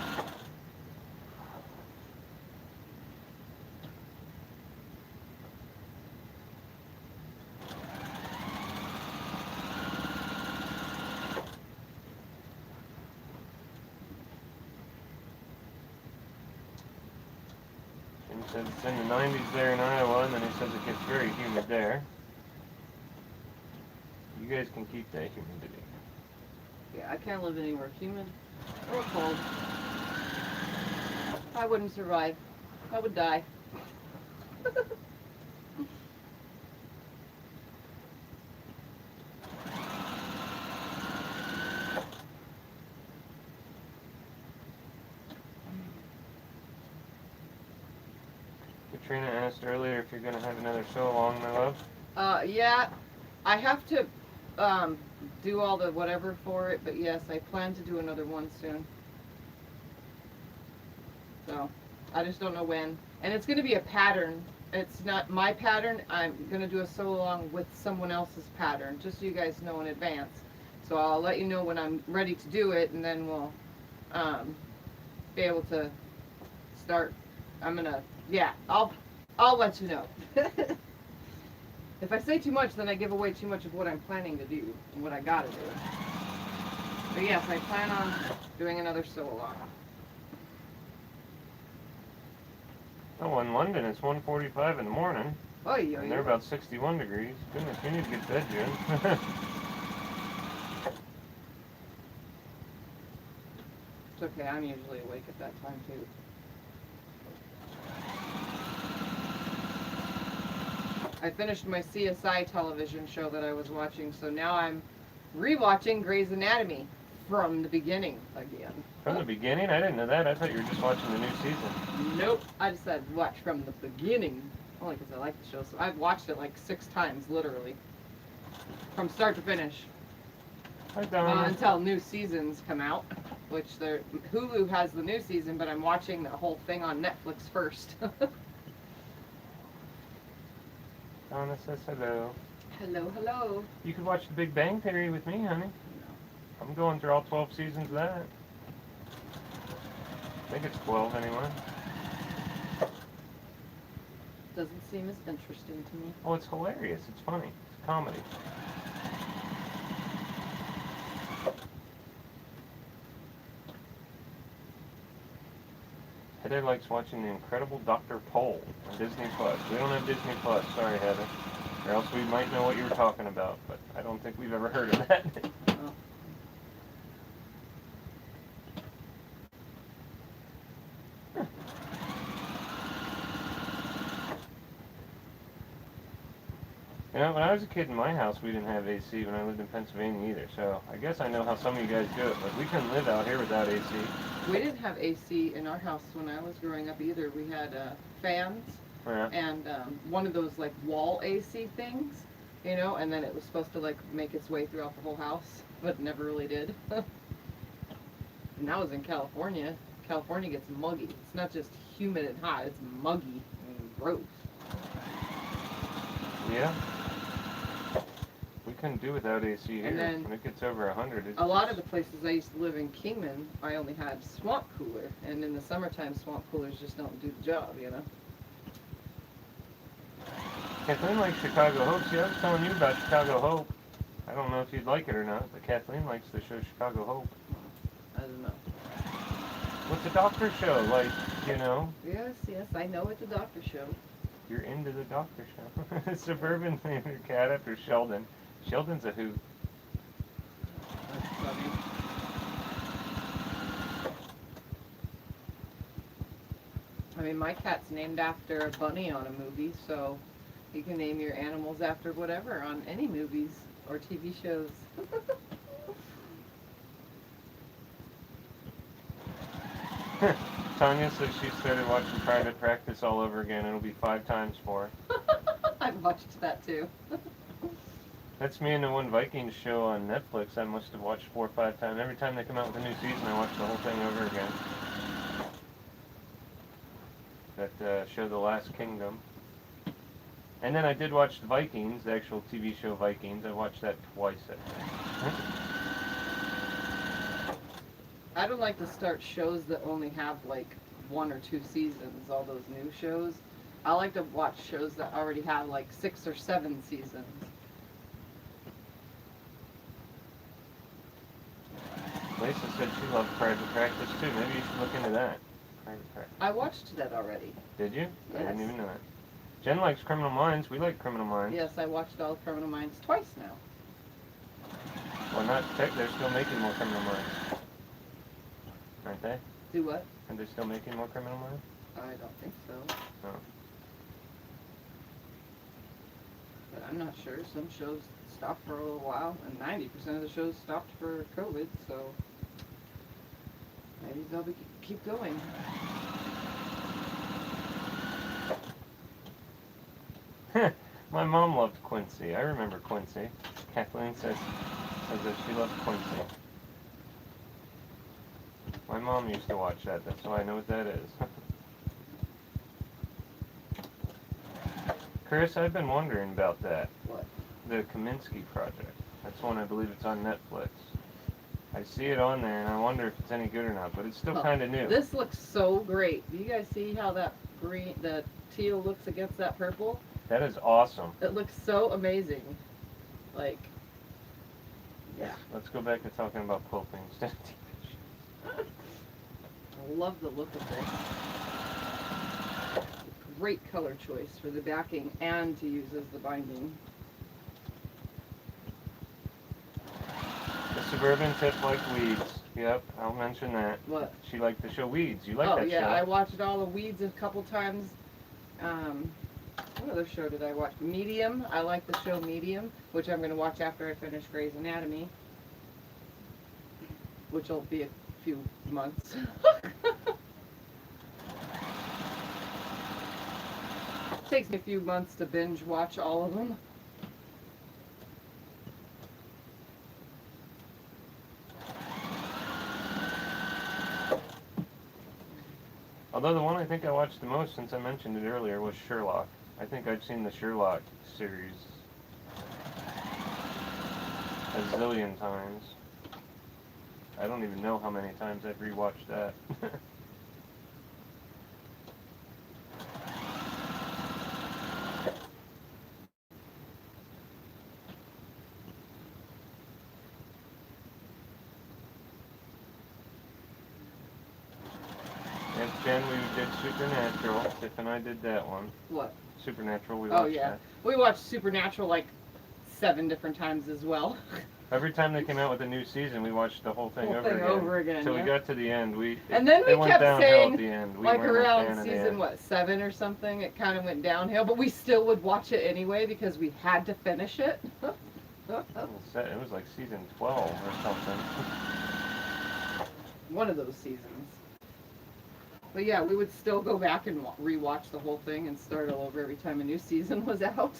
Jim says it's in the 90s there in Iowa, and then he says it gets very humid there. You guys can keep that humidity. Yeah, I can't live anywhere humid or cold. I wouldn't survive. I would die. Katrina asked earlier if you're going to have another sew along, my love. Yeah, I have to do all the whatever for it, but yes, I plan to do another one soon. So, I just don't know when. And it's going to be a pattern. It's not my pattern. I'm going to do a sew along with someone else's pattern, just so you guys know in advance. So I'll let you know when I'm ready to do it, and then we'll be able to start. I'm going to, yeah, I'll let you know. If I say too much, then I give away too much of what I'm planning to do and what I got to do. But yes, I plan on doing another sew along. Oh, in London it's 1:45 in the morning, Oh, yeah. and they're about 61 degrees. Goodness, you need to get to bed, Jen. It's okay, I'm usually awake at that time too. I finished my CSI television show that I was watching, so now I'm rewatching Grey's Anatomy from the beginning again. From the beginning? I didn't know that. I thought you were just watching the new season. Nope, I decided to watch from the beginning, only because I like the show. So I've watched it like 6 times, literally, from start to finish. Until new seasons come out, which Hulu has the new season, but I'm watching the whole thing on Netflix first. Donna says hello. Hello, hello. You could watch The Big Bang Theory with me, honey. I'm going through all 12 seasons of that. I think it's 12 anyway. Doesn't seem as interesting to me. Oh, it's hilarious. It's funny. It's comedy. Heather likes watching The Incredible Dr. Pole on Disney Plus. We don't have Disney Plus. Sorry, Heather. Or else we might know what you were talking about, but I don't think we've ever heard of that. Oh. You know, when I was a kid in my house, we didn't have AC when I lived in Pennsylvania either, so I guess I know how some of you guys do it, but we couldn't live out here without AC. We didn't have AC in our house when I was growing up either. We had fans and one of those like wall AC things, you know, and then it was supposed to like make its way throughout the whole house, but it never really did. And that was in California. California gets muggy. It's not just humid and hot, it's muggy and gross. Yeah. We couldn't do without AC here. And then when it gets over 100, it's a lot of the places I used to live in, Kingman, I only had swamp cooler, and in the summertime, swamp coolers just don't do the job, you know. Kathleen likes Chicago Hope. See, I was telling you about Chicago Hope. I don't know if you'd like it or not, but Kathleen likes the show Chicago Hope. I don't know. What's a doctor show? Like, you know? Yes, I know it's a doctor show. You're into the doctor show. Suburban named her cat after Sheldon. Sheldon's a hoot. That's funny. I mean, my cat's named after a bunny on a movie, so you can name your animals after whatever on any movies or TV shows. Tanya says she started watching Private Practice all over again. It'll be 5 times for her. I've watched that too. That's me and the one Vikings show on Netflix. I must have watched 4 or 5 times. Every time they come out with a new season, I watch the whole thing over again. That show, The Last Kingdom. And then I did watch the Vikings, the actual TV show Vikings. I watched that twice, I think. I don't like to start shows that only have like 1 or 2 seasons, all those new shows. I like to watch shows that already have like 6 or 7 seasons. Lisa said she loved Private Practice too. Maybe you should look into that. Private Practice. I watched that already. Did you? I Yes. didn't even know that. Jen likes Criminal Minds. We like Criminal Minds. Yes, I watched all Criminal Minds twice now. Well, not tech. They're still making more Criminal Minds. Aren't they? Do what? Are they still making more Criminal Minds? I don't think so. No. But I'm not sure. Some shows stopped for a little while, and 90% of the shows stopped for COVID, so maybe they'll keep going. My mom loved Quincy. I remember Quincy. Kathleen says that she loved Quincy. My mom used to watch that. That's why I know what that is. Chris, I've been wondering about that. What? The Kaminsky Project. That's one I believe it's on Netflix. I see it on there, and I wonder if it's any good or not, but it's still kind of new. This looks so great. Do you guys see how that green, the teal looks against that purple? That is awesome. It looks so amazing. Like, yeah. Let's go back to talking about quilting instead of TV I love the look of this. Great color choice for the backing and to use as the binding. The Suburban Tip like weeds. Yep, I'll mention that. What? She liked the show Weeds. You like that show? Oh yeah, I watched all the Weeds a couple times. What other show did I watch? Medium. I like the show Medium, which I'm going to watch after I finish Grey's Anatomy, which will be a few months. Takes me a few months to binge watch all of them. Although the one I think I watched the most since I mentioned it earlier was Sherlock. I think I've seen the Sherlock series a zillion times. I don't even know how many times I've rewatched that. And Jen, we did Supernatural. Tiff and I did that one. What? Supernatural, we watched Oh yeah, that. we watched Supernatural like 7 different times as well. Every time they came out with a new season, we watched the whole thing over again. Until we got to the end. And then we it went kept downhill saying, at the end. We like weren't a fan around of the season, end. what, 7 or something, it kind of went downhill, but we still would watch it anyway because we had to finish it. It was like season 12 or something. One of those seasons. But yeah, we would still go back and rewatch the whole thing and start all over every time a new season was out.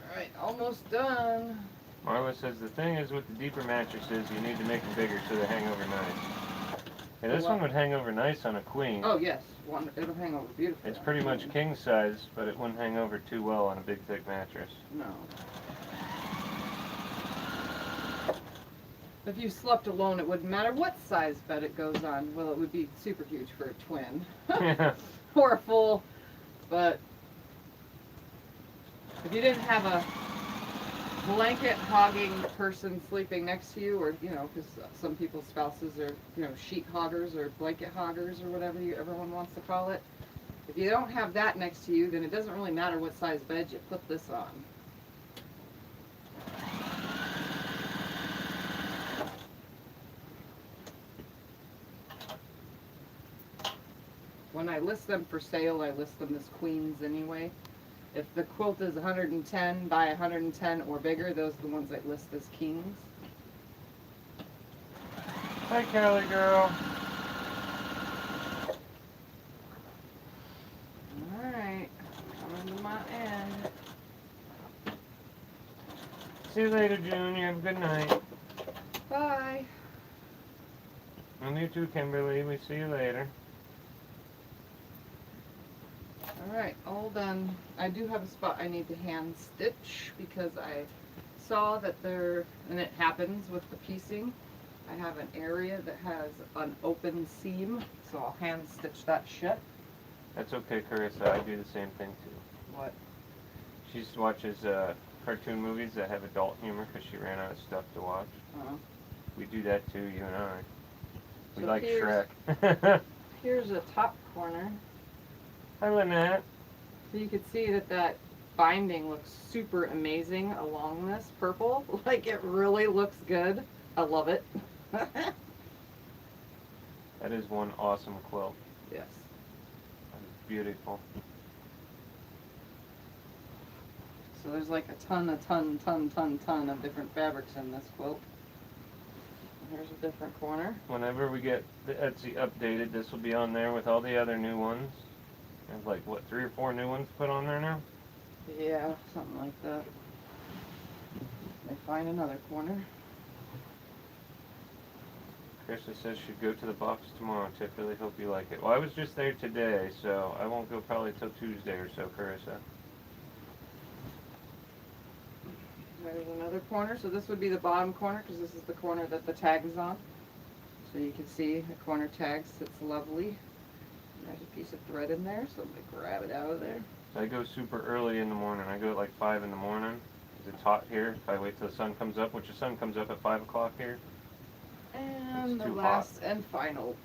Alright, almost done. Marla says the thing is with the deeper mattresses, you need to make them bigger so they hang over nice. Yeah, this one would hang over nice on a queen. Oh yes, it'll hang over beautifully. It's pretty much king size, but it wouldn't hang over too well on a big thick mattress. No. If you slept alone, it wouldn't matter what size bed it goes on. Well, it would be super huge for a twin. Yeah. Or a full, but if you didn't have a blanket hogging person sleeping next to you, or, you know, because some people's spouses are, you know, sheet hoggers or blanket hoggers or whatever everyone wants to call it. If you don't have that next to you, then it doesn't really matter what size bed you put this on. When I list them for sale, I list them as queens anyway. If the quilt is 110 by 110 or bigger, those are the ones I list as kings. Hi, Kelly girl. Alright, coming to my end. See you later, Junior. Have a good night. Bye. And you too, Kimberly. We see you later. Alright, all done. I do have a spot I need to hand stitch because I saw that there, and it happens with the piecing, I have an area that has an open seam, so I'll hand stitch that shut. That's okay, Carissa. I do the same thing too. What? She just watches cartoon movies that have adult humor because she ran out of stuff to watch. We do that too, you and I. We So like here's- Shrek. Here's a top corner. Hi, Lynette. So you can see that that binding looks super amazing along this purple. Like, it really looks good. I love it. That is one awesome quilt. Yes. That is beautiful. So there's like a ton of different fabrics in this quilt. Here's a different corner. Whenever we get the Etsy updated, this will be on there with all the other new ones. There's like, what, 3 or 4 new ones put on there now? Yeah, something like that. Let me find another corner. Krista says she'd go to the box tomorrow. Tiff, really hope you like it. Well, I was just there today, so I won't go probably till Tuesday or so, Carissa. There's another corner. So this would be the bottom corner because this is the corner that the tag is on. So you can see the corner tag sits lovely. There's a piece of thread in there, so I'm going to grab it out of there. I go super early in the morning. I go at like 5 in the morning. 'Cause it's hot here. If I wait till the sun comes up, which the sun comes up at 5 o'clock here. And It's the too last and final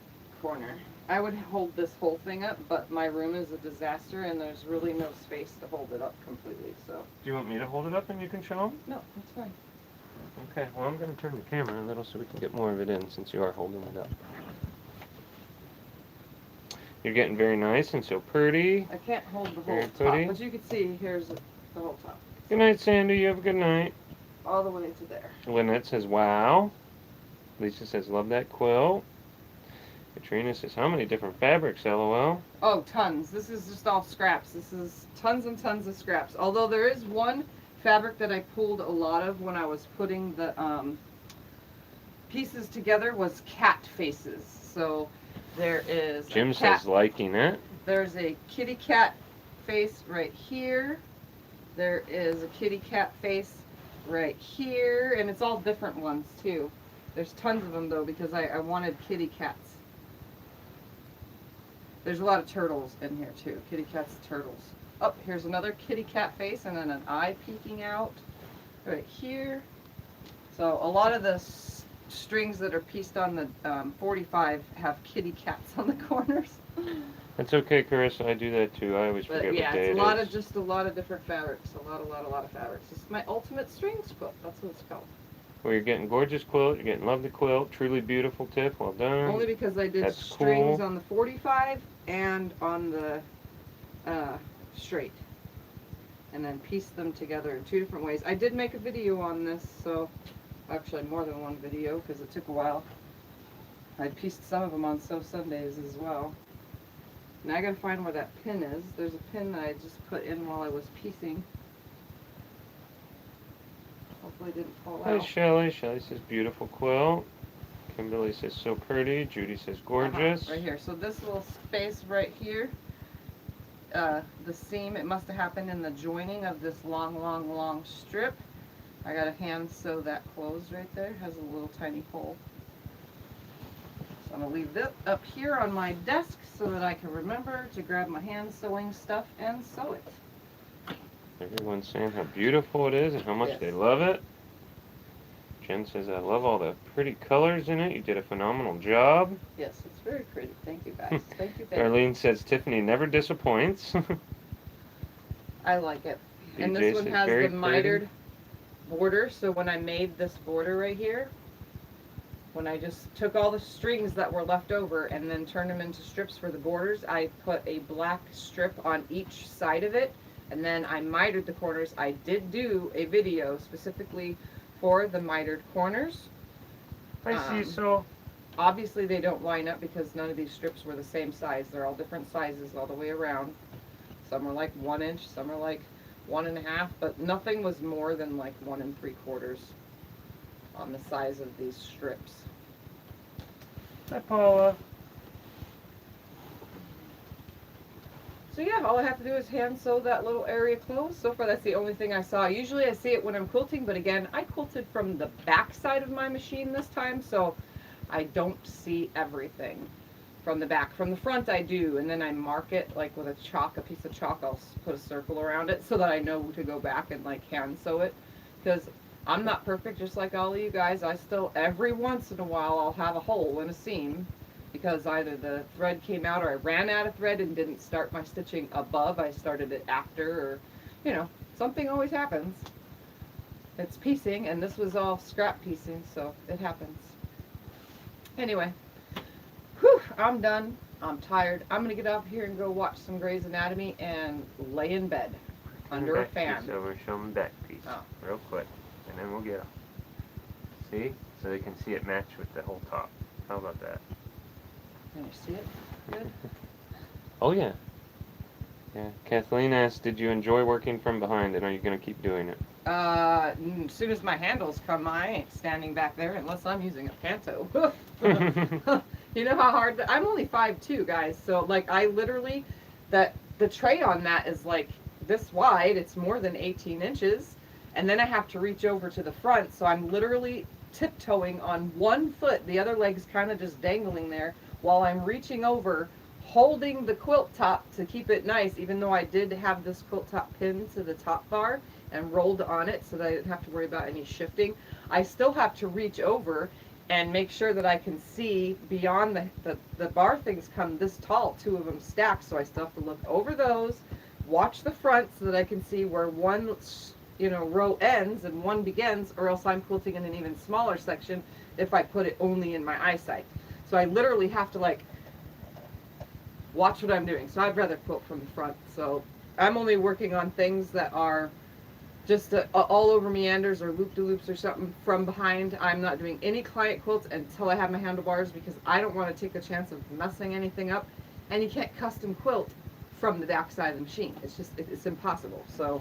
corner. I would hold this whole thing up, but my room is a disaster and there's really no space to hold it up completely, so. Do you want me to hold it up and you can show them? No, that's fine. Okay, well, I'm going to turn the camera a little so we can get more of it in since you are holding it up. You're getting very nice and so pretty. I can't hold the whole Very top, pretty. but you can see here's the whole top. Good night, Sandy. You have a good night. All the way to there. Lynette says, wow. Lisa says, love that quilt. Katrina says, how many different fabrics, LOL? Oh, tons. This is just all scraps. This is tons and tons of scraps. Although there is one fabric that I pulled a lot of when I was putting the pieces together was cat faces. So there is Jim a cat, says, liking it. there's a kitty cat face right here. There is a kitty cat face right here. And it's all different ones too. There's tons of them though because I wanted kitty cats. There's a lot of turtles in here too. Kitty cats, turtles. Oh, here's another kitty cat face and then an eye peeking out right here. So a lot of the strings that are pieced on the 45 have kitty cats on the corners. That's okay, Carissa. I do that too. I always forget But yeah, what day it's it a lot is. of just a lot of different fabrics. A lot of fabrics. This is my ultimate strings quilt. That's what it's called. Well, you're getting gorgeous quilt. You're getting lovely quilt. Truly beautiful, Tiff. Well done. Only because I did That's strings cool. on the 45 and on the straight. And then pieced them together in 2 different ways. I did make a video on this, so actually more than one video because it took a while. I pieced some of them on Sew Sundays as well. Now I gotta find where that pin is. There's a pin that I just put in while I was piecing. Hopefully it didn't fall Hi, out. Shelly. Shelly says, beautiful quilt. Kimberly says, so pretty. Judy says, gorgeous. Right here. So this little space right here, the seam, it must have happened in the joining of this long strip. I gotta hand sew that closed right there. It has a little tiny hole. So I'm gonna leave this up here on my desk so that I can remember to grab my hand sewing stuff and sew it. Everyone's saying how beautiful it is and how much Yes. they love it. Jen says, I love all the pretty colors in it. You did a phenomenal job. Yes, it's very pretty. Thank you guys. Thank you. Darlene says, Tiffany never disappoints. I like it. And BJ this one says, has very the pretty. mitered border. So when I made this border right here, when I just took all the strings that were left over and then turned them into strips for the borders, I put a black strip on each side of it. And then I mitered the corners. I did do a video specifically for the mitered corners. I see, so. Obviously they don't line up because none of these strips were the same size. They're all different sizes all the way around. Some are like 1 inch, some are like 1.5, but nothing was more than like 1 3/4 on the size of these strips. Hi, Paula. So yeah, all I have to do is hand sew that little area closed. So far that's the only thing I saw. Usually I see it when I'm quilting, but again, I quilted from the back side of my machine this time, so I don't see everything from the back. From the front I do, and then I mark it like with a piece of chalk. I'll put a circle around it so that I know to go back and like hand sew it. Because I'm not perfect, just like all of you guys. I still, every once in a while, I'll have a hole in a seam because either the thread came out or I ran out of thread and didn't start my stitching above. I started it after, or, you know, something always happens. It's piecing, and this was all scrap piecing, so it happens. Anyway, whew, I'm done. I'm tired. I'm going to get up here and go watch some Grey's Anatomy and lay in bed under a fan. Over, show them back piece Oh. real quick, and then we'll get them. See? So they can see it match with the whole top. How about that? Can you see it? Good. Oh, yeah. Yeah. Kathleen asked, did you enjoy working from behind, and are you going to keep doing it? As soon as my handles come, I ain't standing back there unless I'm using a panto. You know how hard I'm only 5'2", guys. So like I literally, the tray on that is like this wide. It's more than 18 inches, and then I have to reach over to the front. So I'm literally tiptoeing on one foot. The other leg's kind of just dangling there while I'm reaching over, holding the quilt top to keep it nice. Even though I did have this quilt top pinned to the top bar and rolled on it so that I didn't have to worry about any shifting, I still have to reach over and make sure that I can see beyond the bar things come this tall, 2 of them stacked, so I still have to look over those, watch the front so that I can see where one row ends and one begins, or else I'm quilting in an even smaller section if I put it only in my eyesight. So I literally have to like watch what I'm doing. So I'd rather quilt from the front. So I'm only working on things that are just all over meanders or loop-de-loops or something from behind. I'm not doing any client quilts until I have my handlebars, because I don't want to take a chance of messing anything up. And you can't custom quilt from the back side of the machine. It's just, it's impossible. So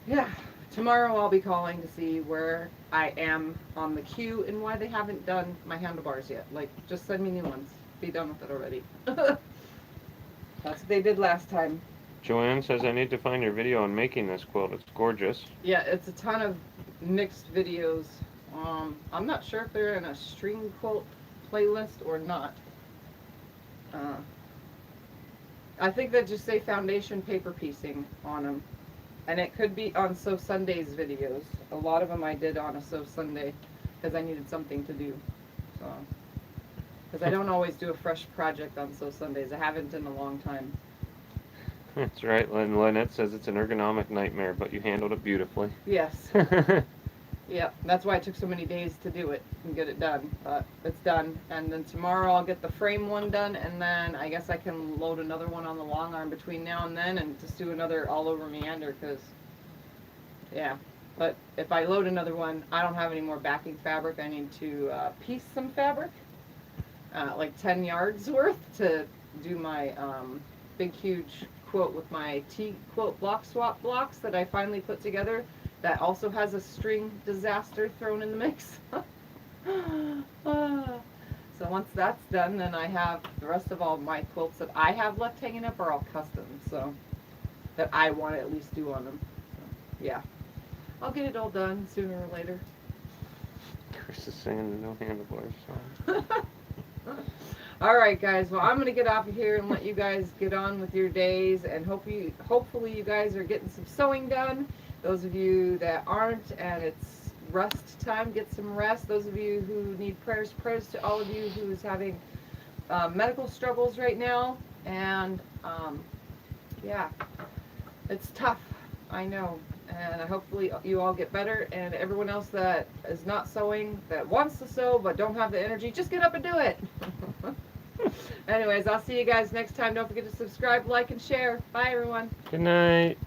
yeah, tomorrow I'll be calling to see where I am on the queue and why they haven't done my handlebars yet. Like, just send me new ones. Be done with it already. That's what they did last time. Joanne says, I need to find your video on making this quilt. It's gorgeous. Yeah, it's a ton of mixed videos. I'm not sure if they're in a String Quilt playlist or not. I think they just say foundation paper piecing on them. And it could be on Sew Sunday's videos. A lot of them I did on a Sew Sunday because I needed something to do. So, because I don't always do a fresh project on Sew Sundays. I haven't in a long time. That's right. Lynette says it's an ergonomic nightmare, but you handled it beautifully. Yes. Yeah, that's why it took so many days to do it and get it done. But it's done. And then tomorrow I'll get the frame one done, and then I guess I can load another one on the long arm between now and then and just do another all over meander, because, yeah. But if I load another one, I don't have any more backing fabric. I need to piece some fabric, like 10 yards worth, to do my big, huge quilt with my T-quilt block swap blocks that I finally put together. That also has a string disaster thrown in the mix. So once that's done, then I have the rest of all my quilts that I have left hanging up are all custom, so that I want to at least do on them. So, yeah, I'll get it all done sooner or later. Chris is singing the No Handlebars song. All right, guys. Well, I'm gonna get off of here and let you guys get on with your days, and hopefully you guys are getting some sewing done. Those of you that aren't, and it's rest time, get some rest. Those of you who need prayers to all of you who's having medical struggles right now. And yeah, it's tough, I know. And hopefully you all get better, and everyone else that is not sewing, that wants to sew but don't have the energy, just get up and do it. Anyways, I'll see you guys next time. Don't forget to subscribe, like, and share. Bye, everyone. Good night.